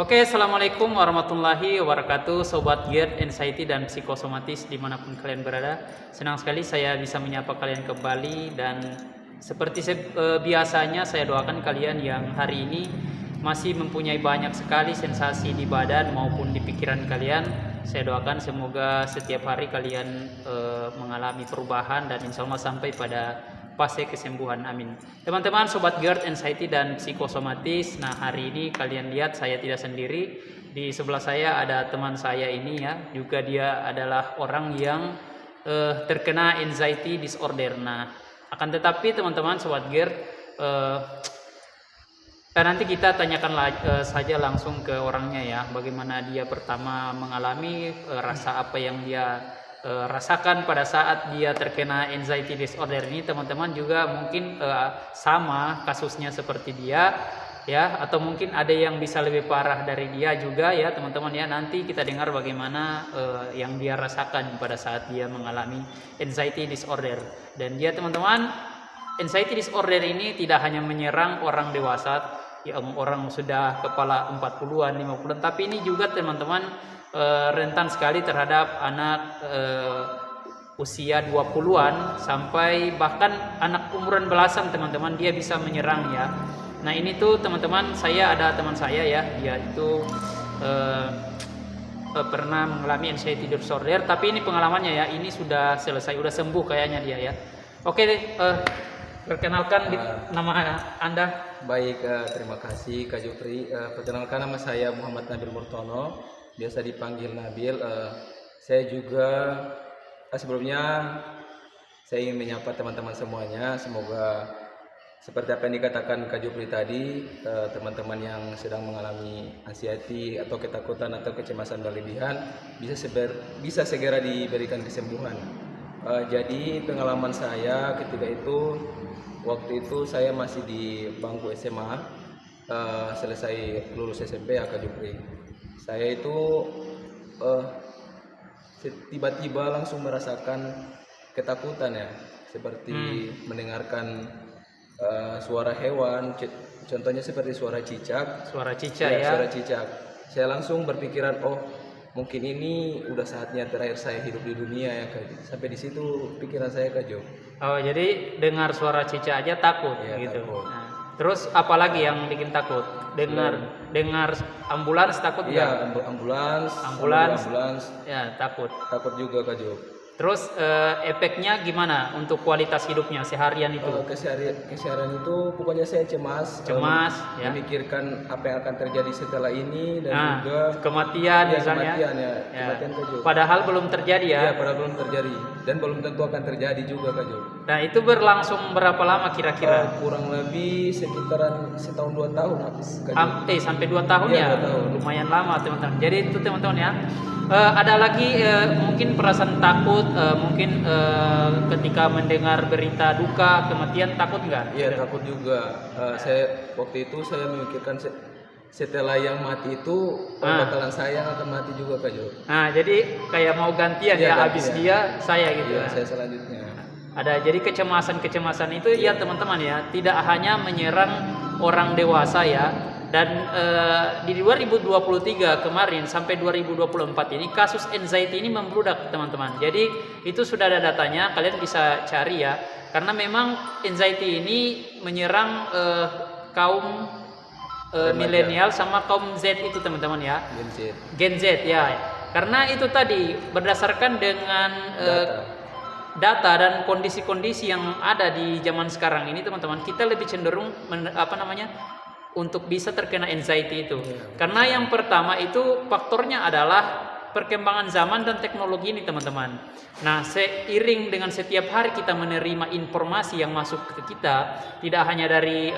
Oke, assalamualaikum warahmatullahi wabarakatuh, Sobat Gear, Anxiety, dan Psikosomatis dimanapun kalian berada. Senang sekali saya bisa menyapa kalian kembali dan seperti biasanya saya doakan kalian yang hari ini masih mempunyai banyak sekali sensasi di badan maupun di pikiran kalian. Saya doakan semoga setiap hari kalian mengalami perubahan dan insya Allah sampai pada fase kesembuhan, amin. Teman-teman Sobat GERD, Anxiety, dan Psikosomatis, nah hari ini kalian lihat saya tidak sendiri. Di sebelah saya ada teman saya ini ya, juga dia adalah orang yang terkena anxiety disorder. Nah akan tetapi teman-teman Sobat GERD, nanti kita tanyakan saja langsung ke orangnya ya, bagaimana dia pertama mengalami, rasa apa yang dia rasakan pada saat dia terkena anxiety disorder ini. Teman-teman juga mungkin sama kasusnya seperti dia ya, atau mungkin ada yang bisa lebih parah dari dia juga ya teman-teman ya. Nanti kita dengar bagaimana yang dia rasakan pada saat dia mengalami anxiety disorder. Dan dia teman-teman, anxiety disorder ini tidak hanya menyerang orang dewasa, ya, orang sudah kepala 40-an, 50-an, tapi ini juga teman-teman rentan sekali terhadap anak usia 20-an sampai bahkan anak umuran belasan teman-teman, dia bisa menyerang ya. Nah ini tuh teman-teman, saya ada teman saya ya, dia itu pernah mengalami anxiety disorder, tapi ini pengalamannya ya, ini sudah selesai, sudah sembuh kayaknya dia ya. Oke deh, perkenalkan nama Anda. Baik, terima kasih Kak Jupri. Perkenalkan, nama saya Muhammad Nabil Murtono, biasa dipanggil Nabil. Saya juga sebelumnya saya ingin menyapa teman-teman semuanya. Semoga seperti apa yang dikatakan Kak Jupri tadi, teman-teman yang sedang mengalami anxiety atau ketakutan atau kecemasan berlebihan bisa segera diberikan kesembuhan. Jadi pengalaman saya ketika itu, waktu itu saya masih di bangku SMA, selesai lulus SMP ya Kak Jupri. Saya itu tiba-tiba langsung merasakan ketakutan ya, seperti mendengarkan suara hewan, contohnya seperti suara cicak. Suara cicak ya. Suara cicak. Saya langsung berpikiran, oh mungkin ini udah saatnya terakhir saya hidup di dunia ya Kak. Sampai di situ pikiran saya Kak Jo. Oh jadi dengar suara cicak aja takut ya, gitu. Takut. Nah, terus apalagi yang bikin takut? Dengar ambulans takut nggak? Iya, ambulans. Ya takut. Takut juga Kak Jo. Terus efeknya gimana untuk kualitas hidupnya seharian itu? Keseharian itu pokoknya saya cemas ya, memikirkan apa yang akan terjadi setelah ini dan juga kematian misalnya. Kematian Kak Jo. Padahal belum terjadi ya? Iya, padahal belum terjadi dan belum tentu akan terjadi juga Kak Jo. Nah itu berlangsung berapa lama kira-kira? Kurang lebih sekitaran setahun 2 tahun habis Kak Jo. Sampai 2 tahun ya? 2 tahun. Lumayan lama teman-teman. Jadi itu teman-teman ya. Ada lagi mungkin perasaan takut, mungkin ketika mendengar berita duka kematian, takut nggak? Iya takut juga. Saya waktu itu saya memikirkan setelah yang mati itu bakalan saya akan mati juga Kak Jo. Nah jadi kayak mau gantian ya, habis dia saya gitu. Iya, saya selanjutnya. Ada, jadi kecemasan itu ya teman-teman ya, tidak hanya menyerang orang dewasa ya. Dan di 2023 kemarin sampai 2024 ini kasus anxiety ini membludak teman-teman. Jadi itu sudah ada datanya, kalian bisa cari ya. Karena memang anxiety ini menyerang kaum milenial sama kaum Z itu teman-teman ya. Gen Z ya. Karena itu tadi berdasarkan dengan data dan kondisi-kondisi yang ada di zaman sekarang ini teman-teman, kita lebih cenderung untuk bisa terkena anxiety itu. Karena yang pertama itu faktornya adalah perkembangan zaman dan teknologi ini teman-teman. Nah seiring dengan setiap hari kita menerima informasi yang masuk ke kita, tidak hanya dari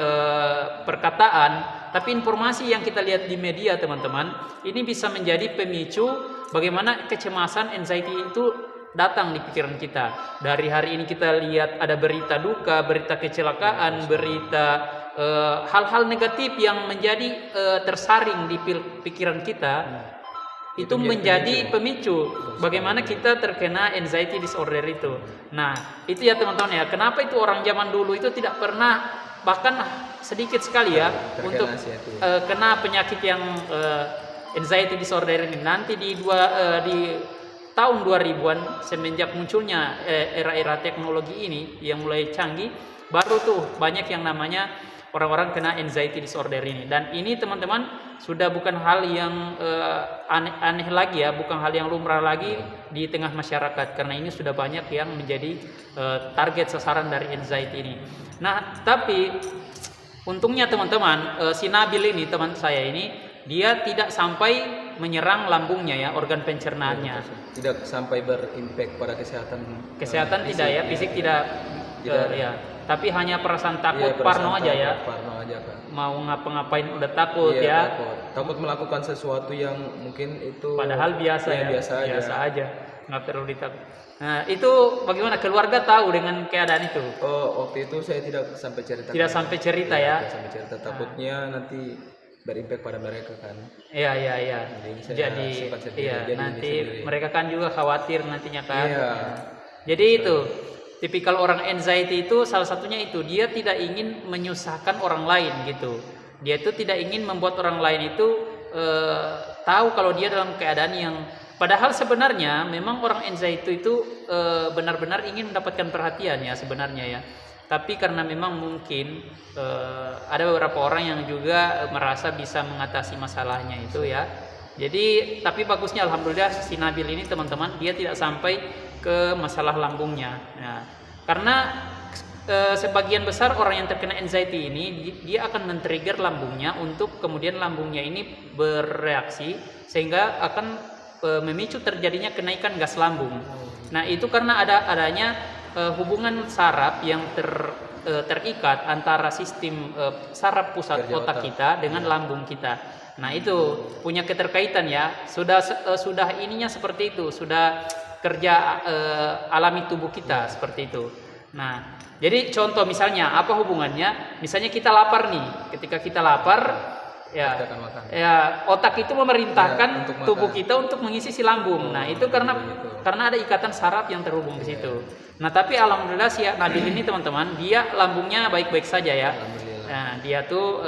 perkataan, tapi informasi yang kita lihat di media teman-teman, ini bisa menjadi pemicu bagaimana kecemasan anxiety itu datang di pikiran kita. Dari hari ini kita lihat ada berita duka, berita kecelakaan, berita hal-hal negatif yang menjadi tersaring di pikiran kita, itu menjadi pemicu bagaimana kita terkena anxiety disorder itu. Nah itu ya teman-teman ya, kenapa itu orang zaman dulu itu tidak pernah bahkan sedikit sekali ya terkena untuk anxiety. kena penyakit yang anxiety disorder ini. Nanti di tahun 2000-an semenjak munculnya era-era teknologi ini yang mulai canggih, baru tuh banyak yang namanya orang-orang kena anxiety disorder ini. Dan ini teman-teman sudah bukan hal yang aneh lagi ya, bukan hal yang lumrah lagi di tengah masyarakat, karena ini sudah banyak yang menjadi target sasaran dari anxiety ini. Nah, tapi untungnya teman-teman, si Nabil ini teman saya ini dia tidak sampai menyerang lambungnya ya, organ pencernaannya. Tidak sampai berimpact pada kesehatan. Kesehatan fisik, tidak ya, fisik tidak, ya. Tapi hanya perasaan takut, parno aja ya. Parno aja kan. Mau ngapa-ngapain udah takut ya. Takut melakukan sesuatu yang mungkin itu Padahal biasa ya. Biasa aja. Nggak perlu ditakut. Nah, itu bagaimana keluarga tahu dengan keadaan itu? Oh, waktu itu saya tidak sampai cerita. Tidak sampai cerita ya. Tidak sampai cerita, takutnya nanti berimpact pada mereka kan. Iya. Jadi nanti mereka kan juga khawatir nantinya kan. Iya. Jadi itu tipikal orang anxiety itu salah satunya itu, dia tidak ingin menyusahkan orang lain gitu. Dia itu tidak ingin membuat orang lain itu tahu kalau dia dalam keadaan yang, padahal sebenarnya memang orang anxiety itu benar-benar ingin mendapatkan perhatian ya sebenarnya ya. Tapi karena memang mungkin ada beberapa orang yang juga merasa bisa mengatasi masalahnya itu ya. Jadi tapi bagusnya alhamdulillah si Nabil ini teman-teman, dia tidak sampai ke masalah lambungnya. Nah, karena sebagian besar orang yang terkena anxiety ini dia akan men-trigger lambungnya untuk kemudian lambungnya ini bereaksi sehingga akan memicu terjadinya kenaikan gas lambung. Nah, itu karena adanya hubungan saraf yang terikat antara sistem saraf pusat otak kita dengan lambung kita. Nah, itu punya keterkaitan ya. Sudah ininya seperti itu, sudah kerja alami tubuh kita seperti itu. Nah, jadi contoh misalnya apa hubungannya? Misalnya kita lapar nih. Ketika kita lapar ya otak itu memerintahkan tubuh kita untuk mengisi si lambung. Nah, itu karena ada ikatan saraf yang terhubung di situ. Nah, tapi alhamdulillah si Nabil ini teman-teman, dia lambungnya baik-baik saja ya. Nah, dia tuh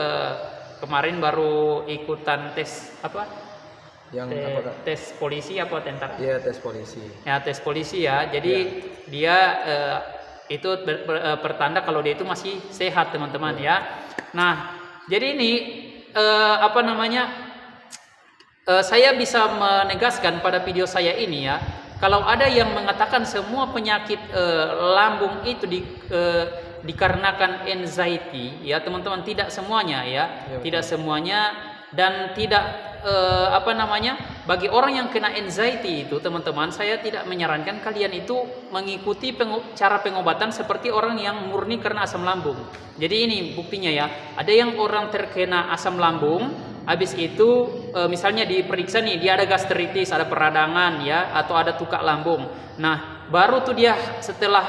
kemarin baru ikutan tes apa? Tes polisi apa tentara? Iya, tes polisi. Ya, tes polisi ya. Jadi dia itu pertanda kalau dia itu masih sehat teman-teman ya. Nah, jadi ini saya bisa menegaskan pada video saya ini ya, kalau ada yang mengatakan semua penyakit lambung itu dikarenakan anxiety ya teman-teman, tidak semuanya ya, tidak semuanya, dan tidak bagi orang yang kena anxiety itu teman-teman, saya tidak menyarankan kalian itu mengikuti cara pengobatan seperti orang yang murni karena asam lambung. Jadi ini buktinya ya, ada yang orang terkena asam lambung, habis itu misalnya diperiksa nih, dia ada gastritis, ada peradangan ya, atau ada tukak lambung. Nah, baru tuh dia setelah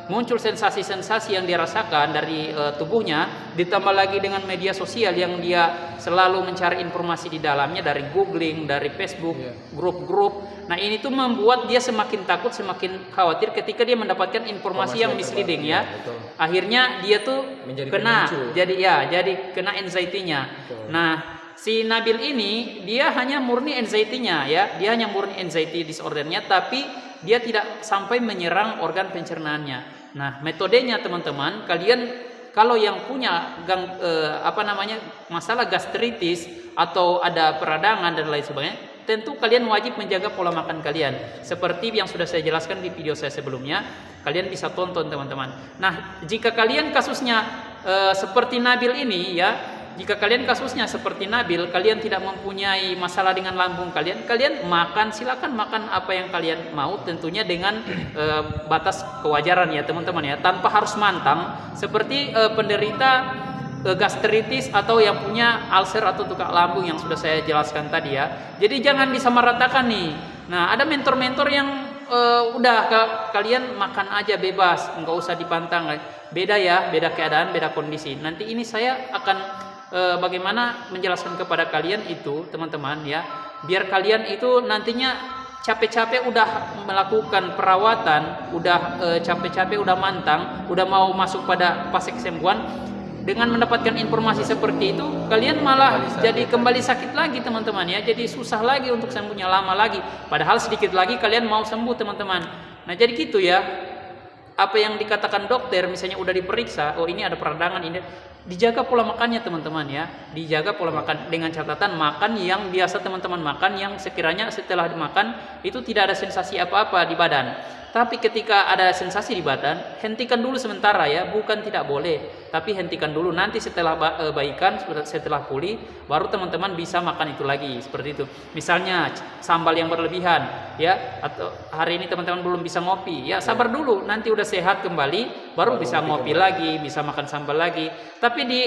muncul sensasi-sensasi yang dia rasakan dari tubuhnya, ditambah lagi dengan media sosial yang dia selalu mencari informasi di dalamnya dari googling, dari Facebook, grup-grup. Nah, ini tuh membuat dia semakin takut, semakin khawatir ketika dia mendapatkan informasi yang misleading ya. Akhirnya dia tuh kena, jadi kena anxiety-nya. Nah, si Nabil ini dia hanya murni anxiety-nya ya, dia hanya murni anxiety disorder-nya, tapi dia tidak sampai menyerang organ pencernaannya. Nah, metodenya teman-teman, kalian kalau yang punya masalah gastritis atau ada peradangan dan lain sebagainya, tentu kalian wajib menjaga pola makan kalian. Seperti yang sudah saya jelaskan di video saya sebelumnya, kalian bisa tonton teman-teman. Nah, jika kalian kasusnya seperti Nabil ini ya, jika kalian kasusnya seperti Nabil, kalian tidak mempunyai masalah dengan lambung kalian makan, silakan makan apa yang kalian mau, tentunya dengan batas kewajaran ya teman-teman ya, tanpa harus mantang seperti penderita gastritis atau yang punya ulcer atau tukak lambung yang sudah saya jelaskan tadi ya. Jadi jangan disamaratakan nih. Nah, ada mentor-mentor yang kalian makan aja bebas, nggak usah dipantang. Beda ya, beda keadaan, beda kondisi. Nanti ini saya akan bagaimana menjelaskan kepada kalian itu teman-teman ya, biar kalian itu nantinya capek-capek udah melakukan perawatan, udah capek-capek udah mantang, udah mau masuk pada fase kesembuhan, dengan mendapatkan informasi seperti itu, kalian malah jadi kembali sakit lagi teman-teman ya. Jadi susah lagi untuk sembuhnya, lama lagi. Padahal sedikit lagi kalian mau sembuh teman-teman. Nah jadi gitu ya. Apa yang dikatakan dokter, misalnya udah diperiksa, oh ini ada peradangan, ini dijaga pola makannya teman-teman ya. Dijaga pola makan dengan catatan makan yang biasa teman-teman makan, yang sekiranya setelah dimakan itu tidak ada sensasi apa-apa di badan. Tapi ketika ada sensasi di badan, hentikan dulu sementara ya, bukan tidak boleh, tapi hentikan dulu. Nanti setelah baikan, setelah pulih, baru teman-teman bisa makan itu lagi, seperti itu. Misalnya sambal yang berlebihan, ya, atau hari ini teman-teman belum bisa ngopi, ya sabar dulu, nanti udah sehat kembali, baru bisa ngopi lagi, bisa makan sambal lagi. Tapi di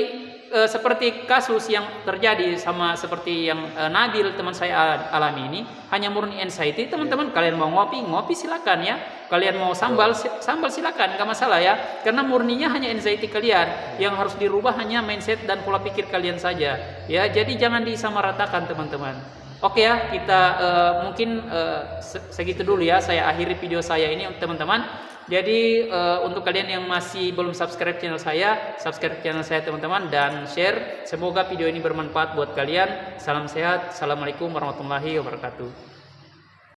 seperti kasus yang terjadi sama seperti yang Nabil teman saya alami ini, hanya murni anxiety, teman-teman kalian mau ngopi silakan ya, kalian mau sambal silakan, nggak masalah ya, karena murninya hanya anxiety kalian, yang harus dirubah hanya mindset dan pola pikir kalian saja ya. Jadi jangan disamaratakan teman-teman. Oke ya, kita mungkin segitu dulu ya, saya akhiri video saya ini teman-teman. Jadi untuk kalian yang masih belum subscribe channel saya, subscribe channel saya teman-teman, dan share. Semoga video ini bermanfaat buat kalian. Salam sehat. Assalamualaikum warahmatullahi wabarakatuh.